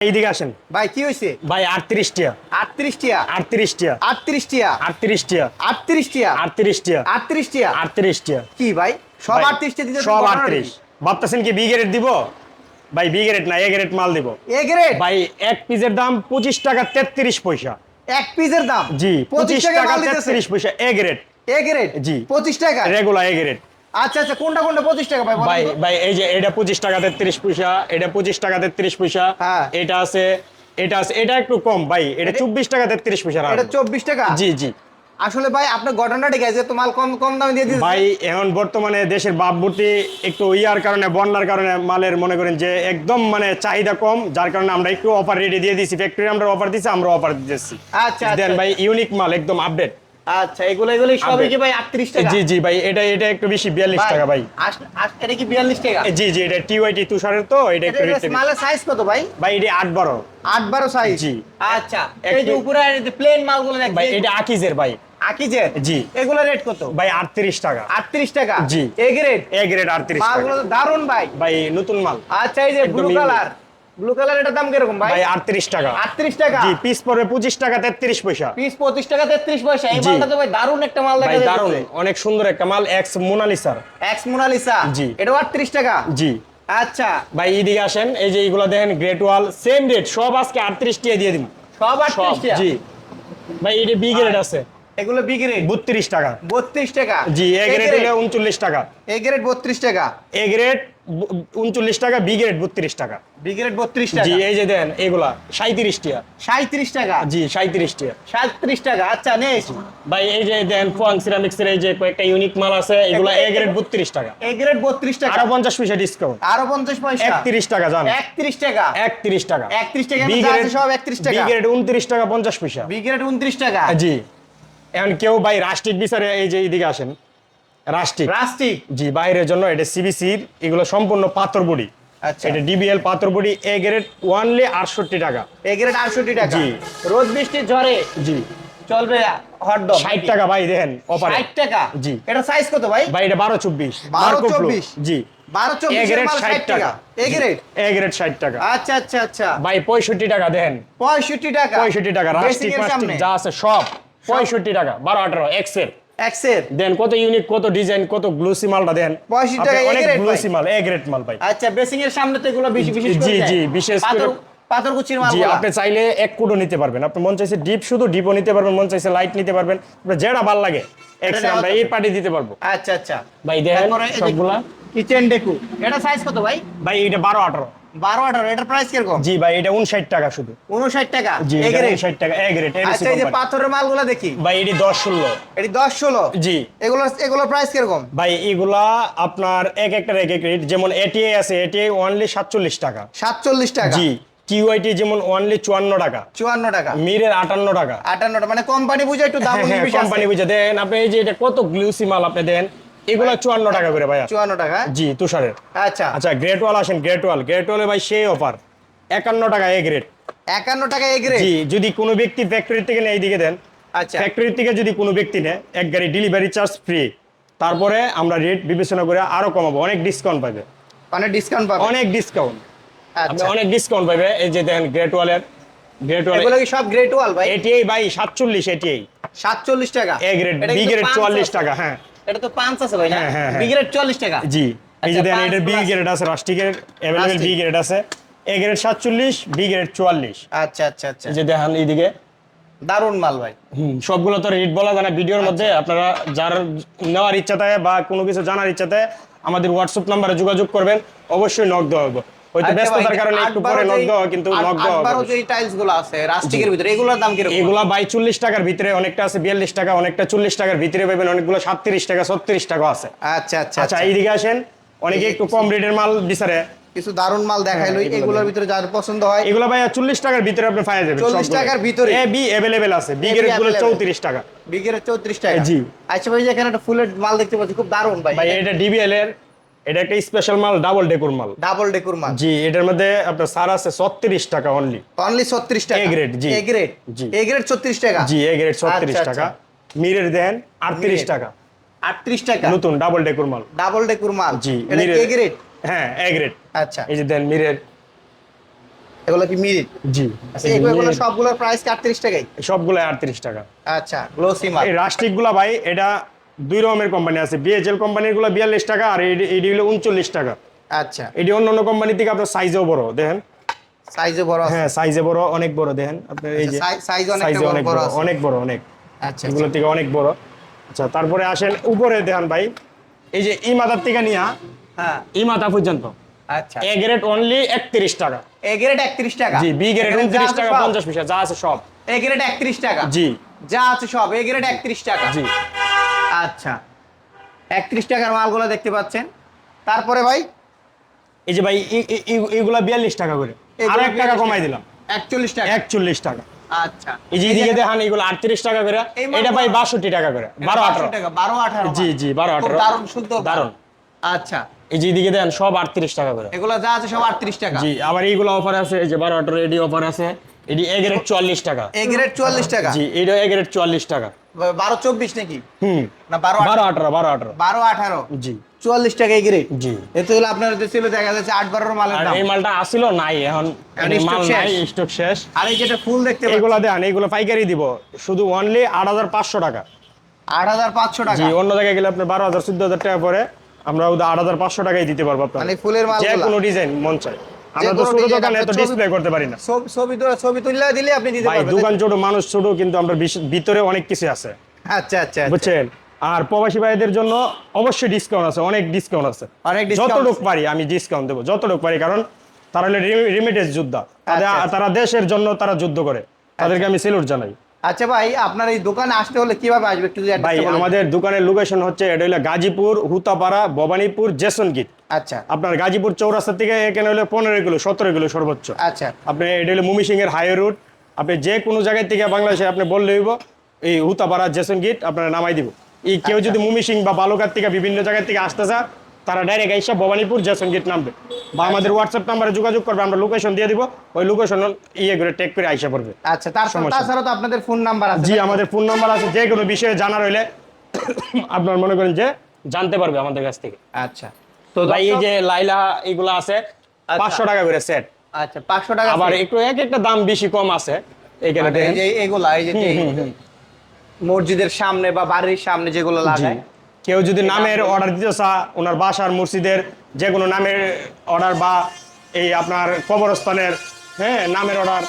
এইদিকে আসেন ভাই কি হইছে ভাই 38 টিয়া 38 টিয়া 38 টিয়া 38 টিয়া 38 টিয়া 38 টিয়া 38 টিয়া 38 টিয়া 38 টিয়া কি ভাই সব ভাই, 38 টিয়া দিতে সব 38 ভাবতেছেন কি বি গ্রেড দিব ভাই বি গ্রেড না এ গ্রেড মাল দিব এ গ্রেড ভাই এক পিসের দাম 25 টাকা 33 পয়সা এক পিসের দাম জি 25 টাকা মাল দিতেছে 33 পয়সা এ গ্রেড এ গ্রেড জি 25 টাকা রেগুলার এ গ্রেড আচ্ছা আচ্ছা কোনটা কোনটা 25 টাকা ভাই বলেন ভাই তো? ভাই এই যে এটা 25 টাকা 33 পয়সা এটা 25 টাকা 33 পয়সা হ্যাঁ। এটা আছে এটা একটু কম ভাই এটা 24 টাকা 33 পয়সা এটা 24 টাকা জি জি আসলে ভাই আপনার ঘটনাটা ঠিক আছে তো মাল কম কম দামে দিয়ে দিয়েছে ভাই এখন বর্তমানে দেশের ভাবমূর্তি একটু ইয়ার কারণে বন্যার কারণে মালের মনে করেন যে একদম মানে চাহিদা কম যার কারণে আমরা একটু অফার রেটে দিয়ে দিছি ফ্যাক্টরি আমরা অফার দিছি আমরা অফার দিতেছি আচ্ছা দেন ভাই ইউনিক মাল একদম আপডেট আচ্ছা এগুলো সবই কি ভাই 38 টাকা জি জি ভাই এটা একটু বেশি 42 টাকা ভাই এটা কি 42 টাকা জি জি এটা টিওয়াইটি তুষারের তো এটা একটু এটা মালের সাইজ কত ভাই ভাই এটা 8 12 8 12 সাইজ জি। আচ্ছা এই যে উপরে প্লেন মালগুলো দেখেন ভাই এটা আকিজের ভাই আকিজের জি। এগুলো রেট কত ভাই 38 টাকা 38 টাকা জি। এ গ্রেড এ গ্রেড 38 মালগুলো টাকা তো দারুন ভাই ভাই নতুন মাল আচ্ছা এই যে একদম ব্লু unique। কালার এটার দাম কিরকম ভাই ভাই 38 টাকা 38 টাকা জি পিস পড়বে 25 টাকা 33 পয়সা পিস 25 টাকা 33 পয়সা এই জি। মালটা তো ভাই দারুন একটা মাল দেখা ভাই যাচ্ছে দারুন অনেক সুন্দর একটা মাল এক্স মোনালিসার এক্স মোনালিসা জি। এটাও 38 টাকা জি আচ্ছা ভাই এদিকে আসেন এই যে এইগুলা দেখেন গ্রেট ওয়াল সেম রেট সব আজকে 38 টাকা দিয়ে দিন সব সব 38 টাকা জি ভাই এটা বি গ্রেড আছে এগুলো বি গ্রেড 32 টাকা 32 টাকা জি এ গ্রেড হলে 39 টাকা এ গ্রেড 32 টাকা এ গ্রেড 39 টাকা বি গ্রেড 32 টাকা বি গ্রেড 32 টাকা জি এই যে দেন এগুলা 37 টাকা 37 টাকা জি 37 টাকা 37 টাকা আচ্ছা নেক্সট ভাই এই যে দেন ফোন সিরামিক্স এর এই যে কয়েকটা ইউনিক মাল আছে এগুলা এ গ্রেড 32 টাকা এ গ্রেড 32 টাকা আরো 50 পয়সা ডিসকাউন্ট আরো 50 পয়সা 31 টাকা জান 31 টাকা 31 টাকা 31 টাকা বি যা গ্রেড আছে সব 31 টাকা বি গ্রেড 29 টাকা 50 পয়সা বি গ্রেড 29 টাকা জি এখন কেউ ভাই রাষ্ট্রিক বিচারে এই যে এইদিকে আসেন রাষ্ট্রিক রাস্টিক জি বাইরের জন্য এটা সিবিসির এগুলো সম্পূর্ণ পাথর বডি আচ্ছা এটা ডিবিএল পাথর বডি এ গ্রেড ওয়ানলি 68 টাকা এ গ্রেড 68 টাকা জি। রোদ বৃষ্টি ঝড়ে জি চলবে হটডগ 60 টাকা ভাই দেখেন অফারে 60 টাকা জি। এটা সাইজ কত ভাই ভাই এটা 12 24 12 মার্কো ফ্লো। 24 জি 12 এ 24 গ্রেড মাল 60 টাকা এ গ্রেড এ গ্রেড 60 টাকা আচ্ছা আচ্ছা আচ্ছা ভাই 65 টাকা দেন 65 টাকা 65 টাকা রাষ্ট্রিক Basic এর মাস্টিক সামনে যা আছে সব 65 টাকা 12 18 এক্সের এক্সের দেন কত ইউনিক কত ডিজাইন কত গ্লুসি মালটা দেন 65 টাকা, আপনি A অনেক grade গ্লুসি মাল এ গ্রেড মাল ভাই আচ্ছা বেসিং এর সামনে তো এগুলো বেশি বিশেষ করে জি, দেয়। জি, বিশেষ করে- পাথরকুচির মাল জি আপনি চাইলে এক কুডো নিতে পারবেন আপনি মন চাইছে ডিপ শুধু ডিপও নিতে পারবেন মন চাইছে লাইট নিতে পারবেন আপনার যেটা ভালো লাগে এক্সে নেওয়া আমরা যাবে। এই পার্টি দিতে পারবো আচ্ছা আচ্ছা ভাই দেখেন তারপরে এই যে সবগুলা কিচেন ডেকু এটা সাইজ কত ভাই ভাই এটা 12 18 12 18 এটার প্রাইস কিরকম জি ভাই এটা 59 টাকা শুধু 59 টাকা জি এ এটা গ্রেড 59 টাকা এ গ্রেড আচ্ছা এই যে পাথরের মালগুলো দেখি ভাই এটি 10 16 এটি 10 16 জি এগুলোর প্রাইস কিরকম ভাই এগুলা আপনার এক একটা এক এক রেট যেমন এটিআই আছে এটিআই অনলি 47 টাকা 47 টাকা জি টিওআইটি যেমন অনলি 54 টাকা 54 টাকা মিরের 58 টাকা 58 মানে কোম্পানি বুঝে একটু দাম হ্যাঁ বেশি কোম্পানি বুঝে দেন আপনি এই যে এটা কত গ্লুসি মাল আপনি দেন এগুলা 54 টাকা করে ভাইয়া 54 টাকা জি তুষারের আচ্ছা আচ্ছা গ্রেট ওয়াল আসেন গ্রেট ওয়ালে ভাই সেই অফার 51 টাকা এ গ্রেড 51 টাকা এ গ্রেড জি যদি কোনো ব্যক্তি ফ্যাক্টরি থেকে নেয় এইদিকে দেন আচ্ছা ফ্যাক্টরি থেকে যদি কোনো ব্যক্তি নেয় এক গাড়ি ডেলিভারি চার্জ ফ্রি তারপরে আমরা রেট বিবেচনা করে আরো কমাবো অনেক ডিসকাউন্ট পাবে মানে ডিসকাউন্ট পাবে অনেক ডিসকাউন্ট আপনি আচ্ছা অনেক ডিসকাউন্ট পাবে এই যে দেন গ্রেট ওয়াল এগুলো কি সব গ্রেড ওয়াল ভাই এটিআই ভাই 47 এটিআই 47 টাকা এ গ্রেড এটা বি কিন্তু গ্রেড পাঁচ 44 আছে। টাকা হ্যাঁ এটা তো 5 আছে ভাই না হ্যাঁ, হ্যাঁ, হ্যাঁ। বি গ্রেড 40 টাকা জি এই যে আচ্ছা, দেন পাঁচ এটার বি plus। গ্রেড আছে রাষ্ট্রিকের अवेलेबल রাষ্ট্রিক। বি গ্রেড আছে এ গ্রেড 47 বি গ্রেড 44 আচ্ছা আচ্ছা আচ্ছা এই যে দেখেন এইদিকে দারুন মাল ভাই সবগুলো তো রেট বলা যায় না ভিডিওর মধ্যে আপনারা যার নেওয়ার ইচ্ছা থাকে বা কোনো কিছু জানার ইচ্ছা থাকে আমাদের হোয়াটসঅ্যাপ নাম্বারে যোগাযোগ করবেন অবশ্যই নক দেওয়া হবে হয়তো আচ্ছা ভাই, ব্যস্ততার কারণে একটু পরে নক দেওয়া হয়, কিন্তু নক দেওয়া হবে 12 যে টাইলস গুলো আছে রাস্টিকের ভিতরে এগুলোর দাম কিরকম এগুলা বাই 40 টাকার ভিতরে অনেকটা আছে 42 টাকা অনেকটা 40 টাকার ভিতরে পাবেন অনেকগুলো 37 টাকা 36 টাকা আছে আচ্ছা আচ্ছা আচ্ছা এইদিকে আসেন অনেকে একটু কম রেটের মাল বিচারে কিছু দারুন মাল দেখাইলো এগুলো এগুলোর ভিতরে যার পছন্দ হয় এগুলা ভাই 40 টাকার ভিতরে আপনি পাওয়া যাবেন 40 টাকার ভিতরে? এ বি अवेलेबल আছে বি A, B গ্রেড গুলো available। 34 টাকা বি গ্রেড 34 টাকা জি। আচ্ছা ভাই যে এখানে একটা ফুলের মাল দেখতে পাচ্ছি খুব দারুন ভাই ভাই এটা ডিবিএল এর এটা একটা স্পেশাল মাল ডাবল ডেকোর মাল ডাবল ডেকুর মাল জি এটার মধ্যে আপনার সার আছে 36 টাকা অনলি অনলি 36 টাকা A grade, G. A grade G. A grade 36 টাকা জি এ গ্রেড 36 আচ্ছা, টাকা আচ্ছা। মিরের দেন 38 মিরের। টাকা 38 টাকা নতুন ডাবল ডেকোর মাল ডাবল ডেকুর মাল জি এটা মিরের- এ গ্রেড হ্যাঁ এ গ্রেড আচ্ছা এই যে দেন মিরের এগুলো কি মিরিট? জি, আচ্ছা, এগুলো সবগুলোর প্রাইস 38 টাকাই? সবগুলো 38 টাকা। আচ্ছা, গ্লোসি মাল। এই রাস্টিক গুলা ভাই এটা দুই রকমের কোম্পানি আছে, বিএচএল কোম্পানির গুলো 42 টাকা আর এডি হলো 39 টাকা। আচ্ছা, এটি অন্য অন্য কোম্পানি থেকে আপনার সাইজও বড় দেখেন। সাইজে বড় আছে? হ্যাঁ সাইজে বড়, অনেক বড় দেখেন আপনার এই যে সাইজ সাইজে অনেক অনেক বড় বড়, আছে। অনেক বড় অনেক। আচ্ছা, এগুলো থেকে অনেক বড়। আচ্ছা তারপরে আসেন উপরে দেখেন ভাই, এই যে ই মাথার থেকে নিয়া হ্যাঁ, ই মাথা পর্যন্ত আচ্ছা। এ গ্রেড অনলি 31 টাকা। এ গ্রেড 31 টাকা? জি, বি গ্রেড এখানে যা 29 আছে টাকা সব? 50 পয়সা, যা আছে সব। এ গ্রেড 31 টাকা? জি যা আছে সব এ গ্রেড 31 টাকা? জি। আচ্ছা, 31 টাকার মালগুলো দেখতে পাচ্ছেন। তারপরে ভাই এই যে ভাই এগুলা 42 টাকা করে, আর 1 টাকা কমাই দিলাম, 41 টাকা? 41 টাকা। আচ্ছা, এই যে এদিকে দেখেন এগুলো 38 টাকা করে, এই মালগুলো- এটা ভাই 62 টাকা করে, 12 18 টাকা, 12 18? জি জি 12 18 দারুন, শুদ্ধ দারুন। আচ্ছা, এই যে এদিকে দেখেন সব 38 টাকা করে। এগুলো যা আছে সব 38 টাকা? জি, আবার এইগুলো অফার আছে, এই যে 12 18 এডি অফার আছে, এডি এ গ্রেড 44 টাকা। এ গ্রেড 44 টাকা? জি, এটা এ গ্রেড 44 টাকা। 12 24 নাকি? হুম, না 12 12 18 12 18 12 18? জি 44 টাকা এ গ্রেড? জি। এতে হলো আপনার ছিল দেখা যাচ্ছে 8 12 মালের আর দাম। এই মালটা আসিল নাই, এখন এখন এই মাল stock নাই, শেষ। স্টক শেষ। আর এই যেটা ফুল দেখতে এগুলো পাচ্ছেন, দেন, এগুলো পাইকারি দিব শুধু অনলি 8500 টাকা। 8500 টাকা? জি, অন্য জায়গায় গেলে আপনি 12000 14000 টাকা পরে, আমরা 8500 টাকায় দিতে পারবো আপনার। মানে ফুলের যে মালগুলা কোনো ডিজাইন মন চায়, আমরা তো কোনো ছোট design দোকানে আপনার তো ছবি- ডিসপ্লে করতে পারি না ছবি তুললে দিলে আপনি দিতে ভাই, পারবেন? দোকান ছোট, মানুষ ছোট, কিন্তু আমরা ভিতরে অনেক কিছু আছে, আচ্ছা আচ্ছা, বুঝছেন। আর প্রবাসী ভাইদের জন্য অবশ্যই ডিসকাউন্ট আছে, অনেক ডিসকাউন্ট আছে, অনেক discount যতটুক আছে। পারি আমি ডিসকাউন্ট দেবো, যতটুক পারি, কারণ তারা হলো রিমিটেন্স যোদ্ধা, আচ্ছা। তারা দেশের জন্য তারা যুদ্ধ করে, তাদেরকে আমি সেলুট জানাই। আচ্ছা ভাই, আপনার এই দোকানে আসতে হলে কিভাবে আসবে একটু যদি ভাই address টা বলেন? আমাদের দোকানের লোকেশন হচ্ছে, এটা হলো গাজীপুর, হুতাপাড়া, ভবানীপুর, জেসন গেট। আচ্ছা আপনার গাজীপুর চৌরাস্তা থেকে এখানে হলো 15 কিলো 17 কিলো সর্বোচ্চ। আচ্ছা, আপনি এটা হলো মুমিসিং এর হাই রুট, আপনি যে কোনো জায়গায় থেকে বাংলাদেশে আপনি বললে হইব এই হুতাপাড়া জেসন গেট আপনারা নামাই দিব। এই কেউ যদি মুমিসিং বা বালুকার থেকে বিভিন্ন জায়গা থেকে আসতে চায়, তারা ডাইরেক্ট আইসা ভবানীপুর জেসন গেট নামবে, বা আমাদের হোয়াটসঅ্যাপ নাম্বারে যোগাযোগ করবে, আমরা লোকেশন দিয়ে দিব, ওই লোকেশন ইয়ে করে টেক করে আইসা পড়বে। আচ্ছা। সমস্যা নেই। তাছাড়া তো আপনাদের ফোন নাম্বার আছে? জি, আমাদের ফোন নাম্বার আছে, যে কোনো বিষয়ে জানার হইলে আপনার মনে করেন যে জানতে পারবে আমাদের কাছ থেকে। আচ্ছা, তো ভাই এই দর্শক- যে লাইলা এগুলো আছে 500 টাকা করে সেট, আচ্ছা 500 টাকা? আবার একটু এক একটা দাম বেশি কম আছে এখানে মানে এই দেখেন। যে এগুলা, এই যে মসজিদের সামনে বা বাড়ির সামনে যেগুলো জি, লাগায়, কেউ যদি নামের অর্ডার দিতে চা, ওনার বাসার মসজিদের যে কোনো নামের অর্ডার, বা এই আপনার কবরস্থানের হ্যাঁ নামের অর্ডার,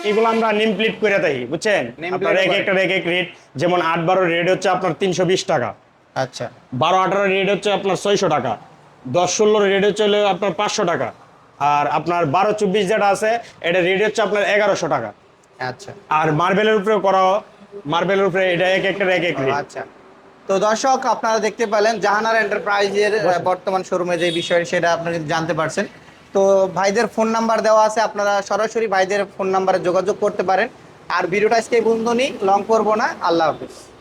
এগুলো আমরা নেম প্লেট করে দেই, বুঝছেন। Name আপনার plate এক করে। একটা এক এক রেট, যেমন 8-12 রেট হচ্ছে আপনার 320 টাকা, আচ্ছা 12-18 রেট হচ্ছে আপনার 600 টাকা, 10-16 রেট হচ্ছে হলো আপনার 500 টাকা, আর আপনার 12-24 যেটা আছে এটা রেট হচ্ছে আপনার 1100 টাকা। আচ্ছা আর মার্বেলের উপরে করা, মার্বেলের উপরে এটা এক একটা এক এক রেট। আচ্ছা। তো দর্শক আপনারা দেখতে পেলেন জাহানারা এন্টারপ্রাইজের বর্তমান শোরুমে যে বিষয় সেটা আপনারা কিন্তু জানতে পারছেন। তো ভাইদের ফোন নাম্বার দেওয়া আছে, আপনারা সরাসরি ভাইদের ফোন নাম্বারে যোগাযোগ করতে পারেন। আর ভিডিওটা আজকে এই পর্যন্তই, লং করবো না। আল্লাহ হাফিজ।